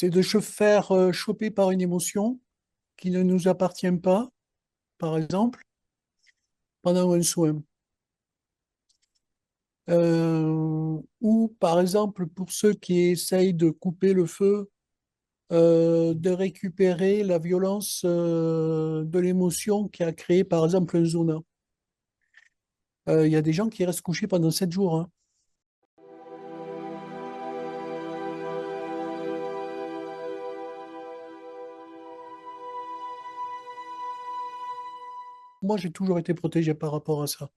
C'est de se faire choper par une émotion qui ne nous appartient pas, par exemple, pendant un soin. Ou, par exemple, pour ceux qui essayent de couper le feu, de récupérer la violence de l'émotion qui a créé, par exemple, un zona. Il y a des gens qui restent couchés pendant 7 jours, hein. Moi, j'ai toujours été protégé par rapport à ça.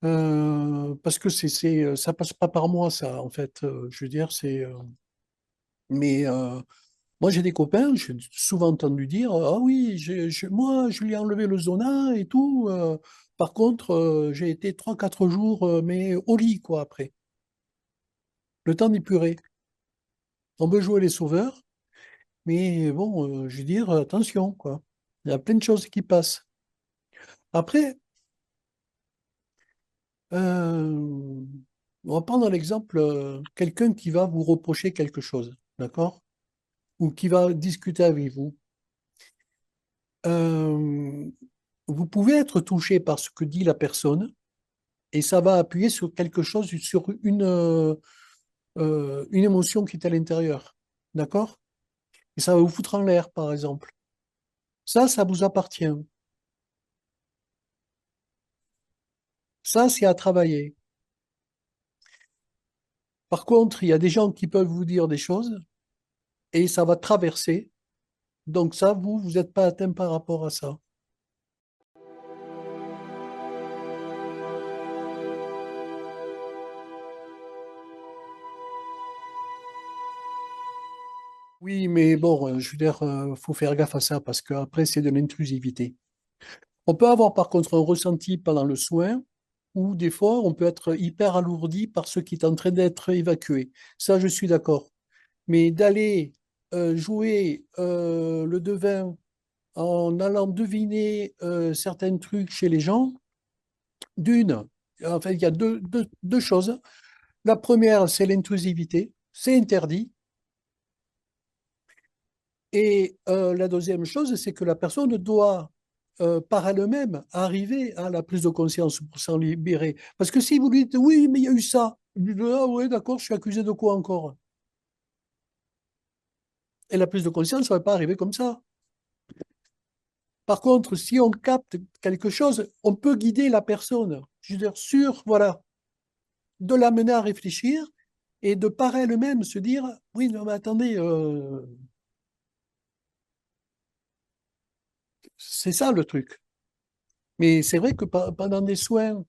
Parce que ça passe pas par moi, ça, en fait. Je veux dire, mais moi, j'ai des copains, j'ai souvent entendu dire, ah oui, moi, je lui ai enlevé le zona et tout. Par contre, j'ai été 3, 4 jours, mais au lit, quoi, après. Le temps d'épurer. On veut jouer les sauveurs, mais bon, je veux dire, attention, quoi. Il y a plein de choses qui passent. Après, euh, on va prendre l'exemple, quelqu'un qui va vous reprocher quelque chose, d'accord? Ou qui va discuter avec vous. Euh, Vous pouvez être touché par ce que dit la personne et ça va appuyer sur quelque chose, sur une émotion qui est à l'intérieur, d'accord? Et ça va vous foutre en l'air, par exemple. Ça vous appartient. Ça, c'est à travailler. Par contre, il y a des gens qui peuvent vous dire des choses et ça va traverser. Donc ça, vous n'êtes pas atteint par rapport à ça. Oui, mais bon, je veux dire, faut faire gaffe à ça parce qu'après, c'est de l'intrusivité. On peut avoir par contre un ressenti pendant le soin où des fois, on peut être hyper alourdi par ce qui est en train d'être évacué. Ça, je suis d'accord. Mais d'aller jouer le devin en allant deviner certains trucs chez les gens, d'une, en fait, il y a deux choses. La première, c'est l'intrusivité, c'est interdit. Et la deuxième chose, c'est que la personne doit, par elle-même, arriver à la prise de conscience pour s'en libérer. Parce que si vous lui dites, oui, mais il y a eu ça, il dit, ah ouais, d'accord, je suis accusé de quoi encore? Et la prise de conscience ne va pas arriver comme ça. Par contre, si on capte quelque chose, on peut guider la personne, je veux dire, voilà, de l'amener à réfléchir et de par elle-même se dire, oui, non, mais attendez, c'est ça le truc. Mais c'est vrai que pendant des soins,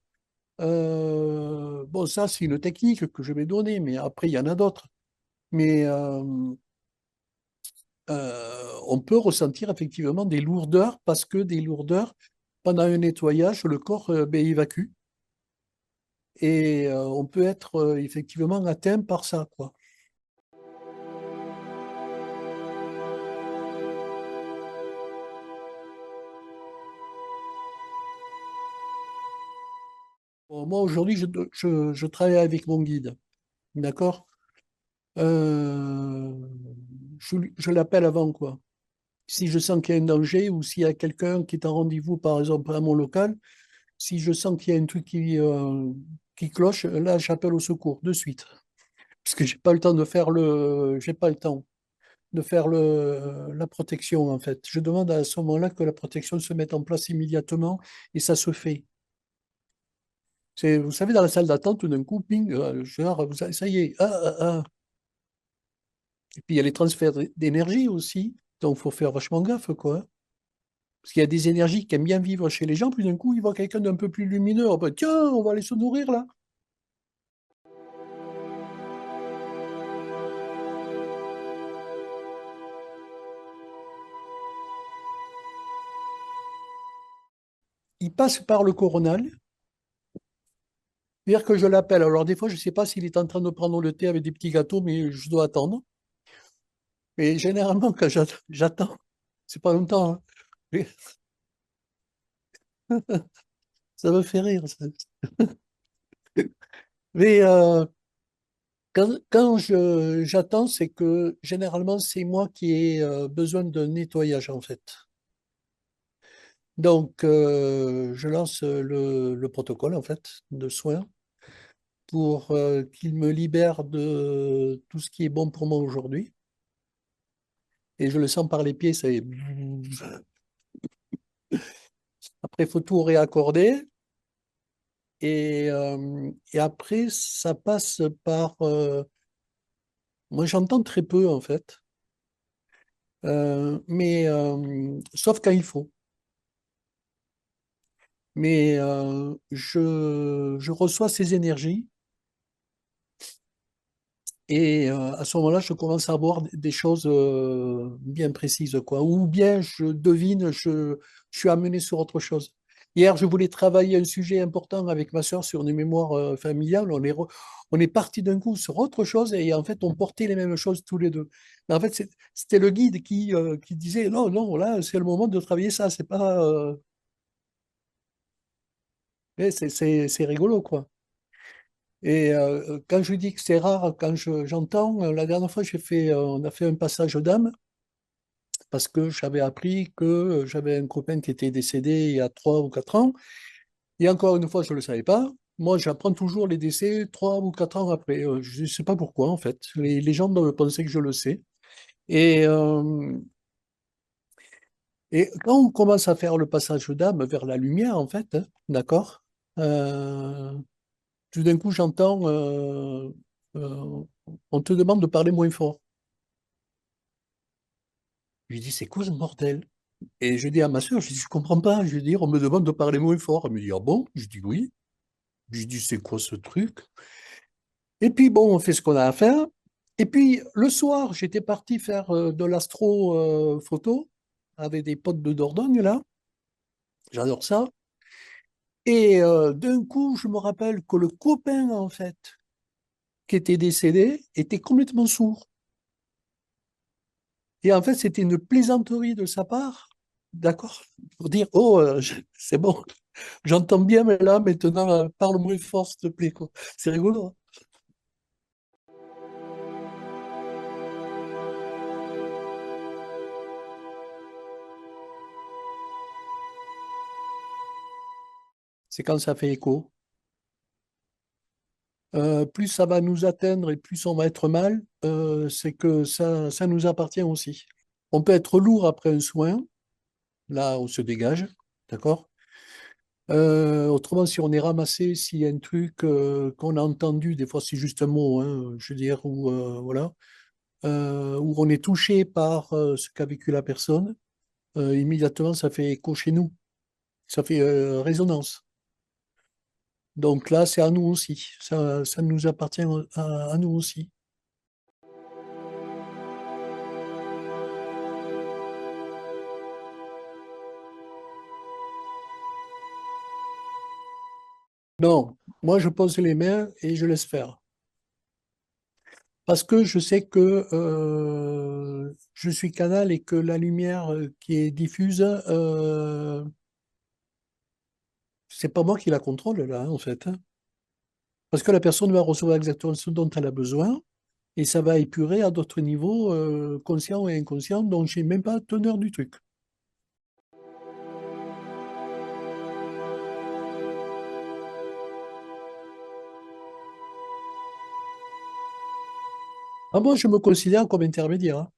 bon, ça, c'est une technique que je vais donner, mais après, il y en a d'autres. Mais on peut ressentir effectivement des lourdeurs parce que des lourdeurs, pendant un nettoyage, le corps ben, évacue et on peut être effectivement atteint par ça, quoi. Bon, moi, aujourd'hui, je travaille avec mon guide, d'accord? Euh, je l'appelle avant, quoi. Si je sens qu'il y a un danger ou s'il y a quelqu'un qui est en rendez-vous, par exemple, à mon local, si je sens qu'il y a un truc qui cloche, là, j'appelle au secours de suite. Parce que j'ai pas le temps de faire j'ai pas le temps de faire la protection, en fait. Je demande à ce moment-là que la protection se mette en place immédiatement et ça se fait. Vous savez, dans la salle d'attente, tout d'un coup, ping, genre, ça y est, ah. Et puis il y a les transferts d'énergie aussi, donc il faut faire vachement gaffe, quoi, hein. Parce qu'il y a des énergies qui aiment bien vivre chez les gens, puis d'un coup, ils voient quelqu'un d'un peu plus lumineux. Oh, ben, tiens, on va aller se nourrir là. Il passe par le coronal, c'est-à-dire que je l'appelle. Alors des fois, je ne sais pas s'il est en train de prendre le thé avec des petits gâteaux, mais je dois attendre. Mais généralement, quand j'attends, c'est pas longtemps, hein. Mais ça me fait rire, ça. Mais j'attends, c'est que généralement, c'est moi qui ai besoin de nettoyage, en fait. Donc, je lance le protocole, en fait, de soins pour qu'il me libère de tout ce qui est bon pour moi aujourd'hui. Et je le sens par les pieds, c'est... Après, il faut tout réaccorder. Et après, ça passe par... moi, j'entends très peu, en fait. Mais sauf quand il faut. Mais je reçois ces énergies et à ce moment-là, je commence à voir des choses bien précises, quoi. Ou bien je devine, je suis amené sur autre chose. Hier, je voulais travailler un sujet important avec ma sœur sur une mémoire familiale. On est parti d'un coup sur autre chose et en fait, on portait les mêmes choses tous les deux. Mais en fait, c'était le guide qui disait, non, non, là, c'est le moment de travailler ça. C'est pas, mais c'est rigolo, quoi. Et quand je dis que c'est rare, quand j'entends, la dernière fois, on a fait un passage d'âme parce que j'avais appris que j'avais un copain qui était décédé il y a 3 ou 4 ans. Et encore une fois, je ne le savais pas. Moi, j'apprends toujours les décès 3 ou 4 ans après. Je ne sais pas pourquoi, en fait. Les gens doivent penser que je le sais. Et, euh, et quand on commence à faire le passage d'âme vers la lumière, en fait, hein, d'accord, euh, tout d'un coup, j'entends, euh, on te demande de parler moins fort. Je lui dis, c'est quoi ce bordel? Et je dis à ma soeur, je dis, je comprends pas. Je lui dis, on me demande de parler moins fort. Elle me dit, ah bon? Je dis, oui. Je lui dis, c'est quoi ce truc? Et puis, bon, on fait ce qu'on a à faire. Et puis, le soir, j'étais parti faire de l'astro-photo avec des potes de Dordogne, là. J'adore ça. Et d'un coup, je me rappelle que le copain, en fait, qui était décédé, était complètement sourd. Et en fait, c'était une plaisanterie de sa part, d'accord, pour dire, oh, c'est bon, j'entends bien, mais là, maintenant, parle moins fort, s'il te plaît, quoi. C'est rigolo, hein. C'est quand ça fait écho. Plus ça va nous atteindre et plus on va être mal, c'est que ça nous appartient aussi. On peut être lourd après un soin, là, on se dégage, d'accord? Autrement, si on est ramassé, s'il y a un truc qu'on a entendu, des fois c'est juste un mot, hein, je veux dire, ou voilà, où on est touché par ce qu'a vécu la personne, immédiatement ça fait écho chez nous, ça fait résonance. Donc là, c'est à nous aussi, ça nous appartient à nous aussi. Non, moi je pose les mains et je laisse faire. Parce que je sais que je suis canal et que la lumière qui est diffuse, c'est pas moi qui la contrôle là, hein, en fait, hein. Parce que la personne va recevoir exactement ce dont elle a besoin et ça va épurer à d'autres niveaux, conscients et inconscients, dont je n'ai même pas teneur du truc. Ah, moi, je me considère comme intermédiaire, hein.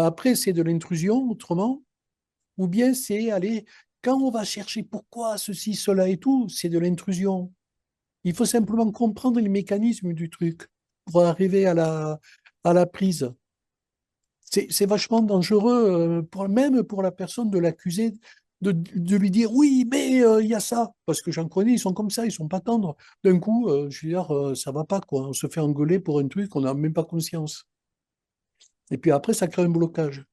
Après, c'est de l'intrusion, autrement, ou bien c'est, allez, quand on va chercher pourquoi ceci, cela et tout, c'est de l'intrusion. Il faut simplement comprendre les mécanismes du truc pour arriver à la prise. C'est vachement dangereux, même pour la personne, de l'accuser, de lui dire oui, mais il y a ça. Parce que j'en connais, ils sont comme ça, ils sont pas tendres. D'un coup, je veux dire, ça va pas, quoi. On se fait engueuler pour un truc qu'on n'a même pas conscience. Et puis après, ça crée un blocage.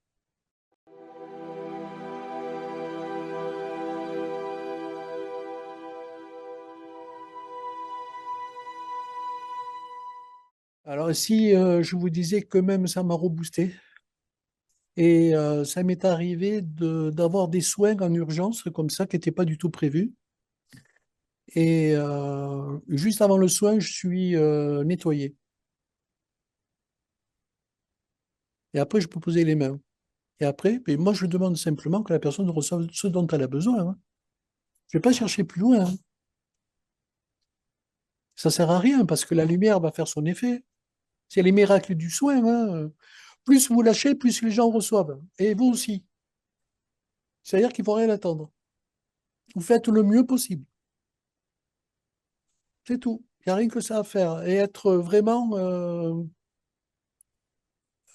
Alors, si je vous disais que même ça m'a reboosté, et ça m'est arrivé d'avoir des soins en urgence comme ça qui n'étaient pas du tout prévus. Et juste avant le soin, je suis nettoyé. Et après, je peux poser les mains. Et après, ben, moi, je demande simplement que la personne reçoive ce dont elle a besoin, hein. Je ne vais pas chercher plus loin, hein. Ça ne sert à rien parce que la lumière va faire son effet. C'est les miracles du soin, hein. Plus vous lâchez, plus les gens reçoivent. Et vous aussi. C'est-à-dire qu'il ne faut rien attendre. Vous faites le mieux possible. C'est tout. Il n'y a rien que ça à faire. Et être vraiment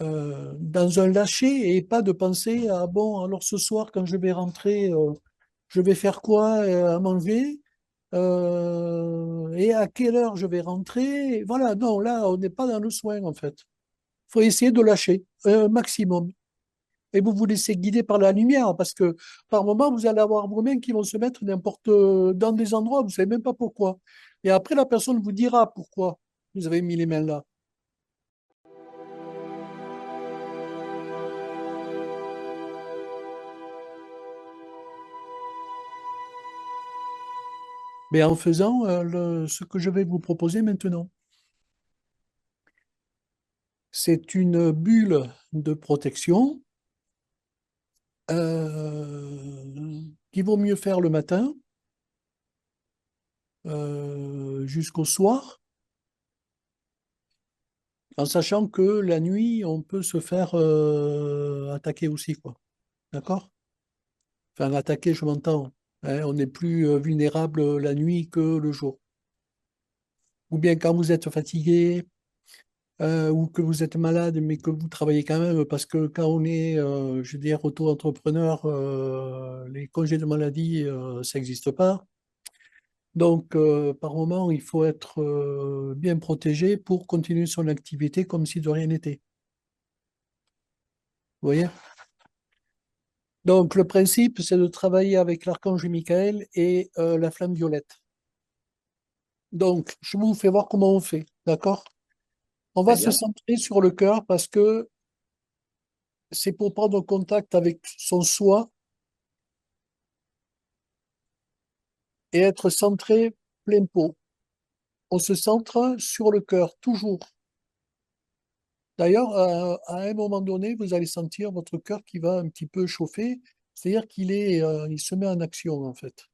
dans un lâcher et pas de penser, ah bon, alors ce soir, quand je vais rentrer, je vais faire quoi à manger? Et à quelle heure je vais rentrer? Voilà, non, là, on n'est pas dans le soin, en fait. Il faut essayer de lâcher un maximum. Et vous vous laissez guider par la lumière, parce que par moment, vous allez avoir vos mains qui vont se mettre n'importe dans des endroits, vous ne savez même pas pourquoi. Et après, la personne vous dira pourquoi vous avez mis les mains là. Mais en faisant ce que je vais vous proposer maintenant, c'est une bulle de protection qu'il vaut mieux faire le matin jusqu'au soir, en sachant que la nuit, on peut se faire attaquer aussi, quoi. D'accord? Enfin, attaquer, je m'entends, hein, on est plus vulnérable la nuit que le jour. Ou bien quand vous êtes fatigué, ou que vous êtes malade, mais que vous travaillez quand même, parce que quand on est, je veux dire, auto-entrepreneur, les congés de maladie, ça n'existe pas. Donc, par moment, il faut être bien protégé pour continuer son activité comme si de rien n'était. Vous voyez? Donc, le principe, c'est de travailler avec l'archange Michael et la flamme violette. Donc, je vous fais voir comment on fait, d'accord? On va Très se bien. centrer sur le cœur parce que c'est pour prendre contact avec son soi et être centré plein pot. On se centre sur le cœur, toujours. D'ailleurs, à un moment donné, vous allez sentir votre cœur qui va un petit peu chauffer, c'est-à-dire il se met en action, en fait.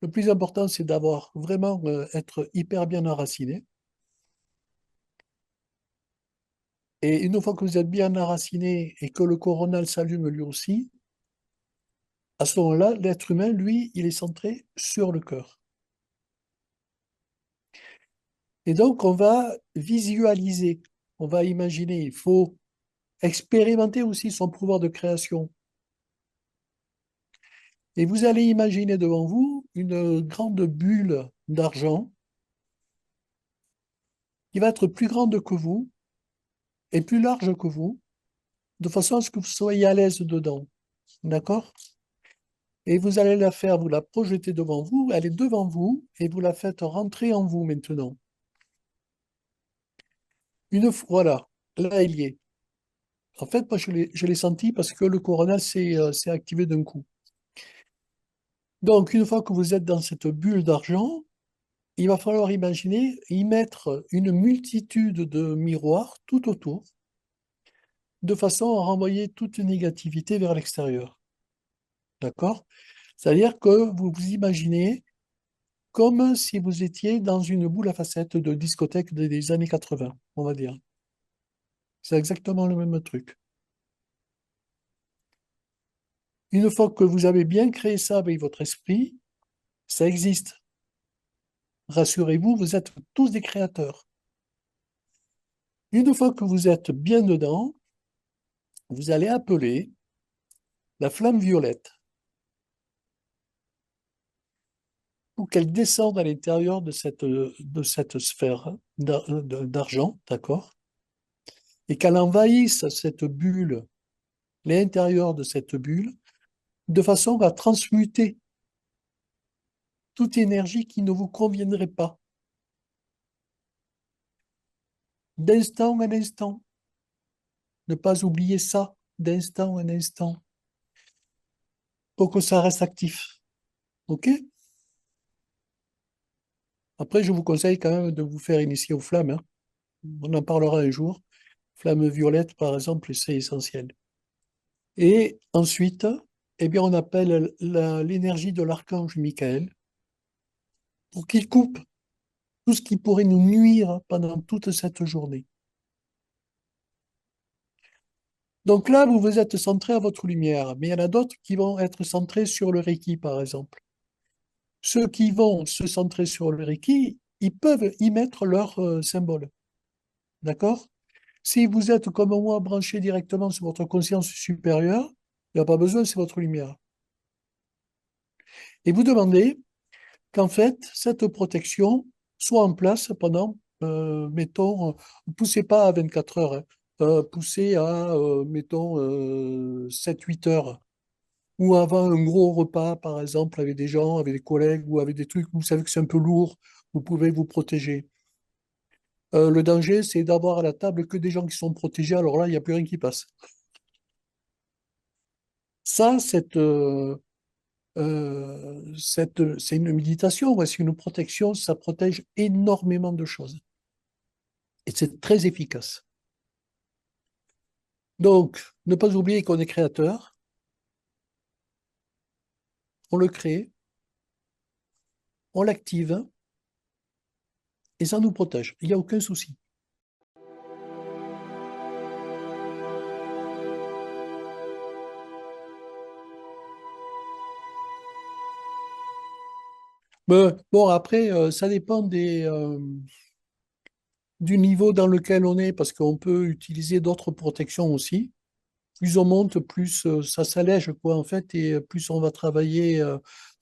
Le plus important, c'est d'avoir vraiment être hyper bien enraciné. Et une fois que vous êtes bien enraciné et que le coronal s'allume lui aussi, à ce moment-là, l'être humain, lui, il est centré sur le cœur. Et donc, on va visualiser, on va imaginer, il faut expérimenter aussi son pouvoir de création. Et vous allez imaginer devant vous une grande bulle d'argent qui va être plus grande que vous et plus large que vous, de façon à ce que vous soyez à l'aise dedans. D'accord? Et vous allez la faire, vous la projetez devant vous, elle est devant vous, et vous la faites rentrer en vous maintenant. Une fois, voilà, là, il y est. En fait, moi, je l'ai senti parce que le coronal s'est activé d'un coup. Donc, une fois que vous êtes dans cette bulle d'argent, il va falloir imaginer y mettre une multitude de miroirs tout autour, de façon à renvoyer toute négativité vers l'extérieur. D'accord? C'est-à-dire que vous vous imaginez comme si vous étiez dans une boule à facettes de discothèque des années 80, on va dire. C'est exactement le même truc. Une fois que vous avez bien créé ça avec votre esprit, ça existe. Rassurez-vous, vous êtes tous des créateurs. Une fois que vous êtes bien dedans, vous allez appeler la flamme violette pour qu'elle descende à l'intérieur de cette sphère d'argent, d'accord? Et qu'elle envahisse cette bulle, l'intérieur de cette bulle, de façon à transmuter toute énergie qui ne vous conviendrait pas, d'instant en instant. Ne pas oublier ça, d'instant en instant, pour que ça reste actif. OK? Après, je vous conseille quand même de vous faire initier aux flammes, hein. On en parlera un jour. Flamme violette, par exemple, c'est essentiel. Et ensuite, eh bien, on appelle l'énergie de l'archange Michael pour qu'il coupe tout ce qui pourrait nous nuire pendant toute cette journée. Donc là, vous vous êtes centré à votre lumière, mais il y en a d'autres qui vont être centrés sur le Reiki, par exemple. Ceux qui vont se centrer sur le Reiki, ils peuvent y mettre leur symbole. D'accord? Si vous êtes comme moi branché directement sur votre conscience supérieure, il n'y a pas besoin, c'est votre lumière. Et vous demandez qu'en fait, cette protection soit en place pendant, mettons, poussez pas à 24 heures, hein, poussez à, mettons, 7-8 heures, ou avant un gros repas, par exemple, avec des gens, avec des collègues, ou avec des trucs où vous savez que c'est un peu lourd, vous pouvez vous protéger. Le danger, c'est d'avoir à la table que des gens qui sont protégés, alors là, il n'y a plus rien qui passe. Ça, c'est une méditation, ouais, c'est une protection, ça protège énormément de choses. Et c'est très efficace. Donc, ne pas oublier qu'on est créateur, on le crée, on l'active et ça nous protège. Il n'y a aucun souci. Mais, bon, après, ça dépend du niveau dans lequel on est, parce qu'on peut utiliser d'autres protections aussi. Plus on monte, plus ça s'allège, quoi, en fait, et plus on va travailler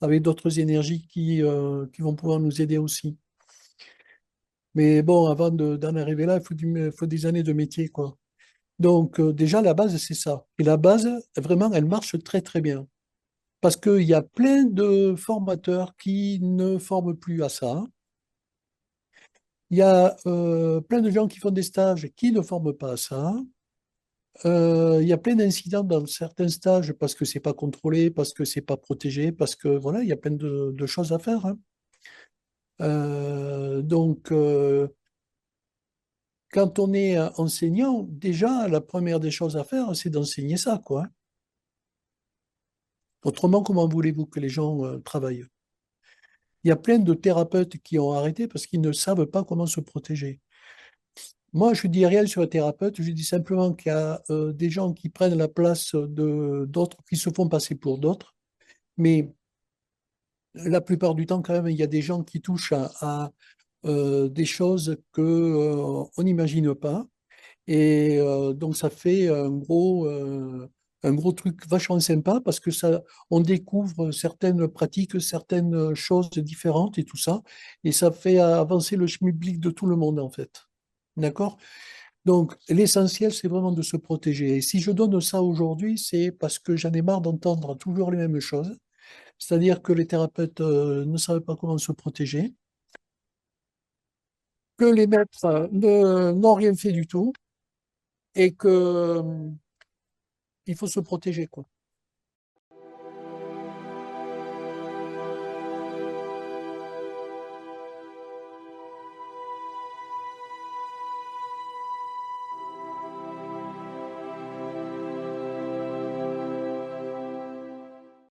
avec d'autres énergies qui vont pouvoir nous aider aussi. Mais bon, avant d'en arriver là, il faut des années de métier, quoi. Donc, déjà, la base, c'est ça. Et la base, vraiment, elle marche très, très bien. Parce qu'il y a plein de formateurs qui ne forment plus à ça. Il y a plein de gens qui font des stages qui ne forment pas à ça. Il y a plein d'incidents dans certains stages parce que c'est pas contrôlé, parce que c'est pas protégé, parce que voilà, il y a plein de choses à faire, hein. Donc, quand on est enseignant, déjà, la première des choses à faire, c'est d'enseigner ça, quoi. Autrement, comment voulez-vous que les gens travaillent? Il y a plein de thérapeutes qui ont arrêté parce qu'ils ne savent pas comment se protéger. Moi, je dis rien sur les thérapeutes, je dis simplement qu'il y a des gens qui prennent la place de d'autres, qui se font passer pour d'autres. Mais la plupart du temps, quand même, il y a des gens qui touchent à des choses que, on n'imagine pas. Et donc, ça fait un gros truc vachement sympa parce que ça, on découvre certaines pratiques, certaines choses différentes et tout ça. Et ça fait avancer le schmilblick de tout le monde, en fait. D'accord? Donc, l'essentiel, c'est vraiment de se protéger. Et si je donne ça aujourd'hui, c'est parce que j'en ai marre d'entendre toujours les mêmes choses. C'est-à-dire que les thérapeutes ne savent pas comment se protéger, que les maîtres n'ont rien fait du tout et que il faut se protéger, quoi.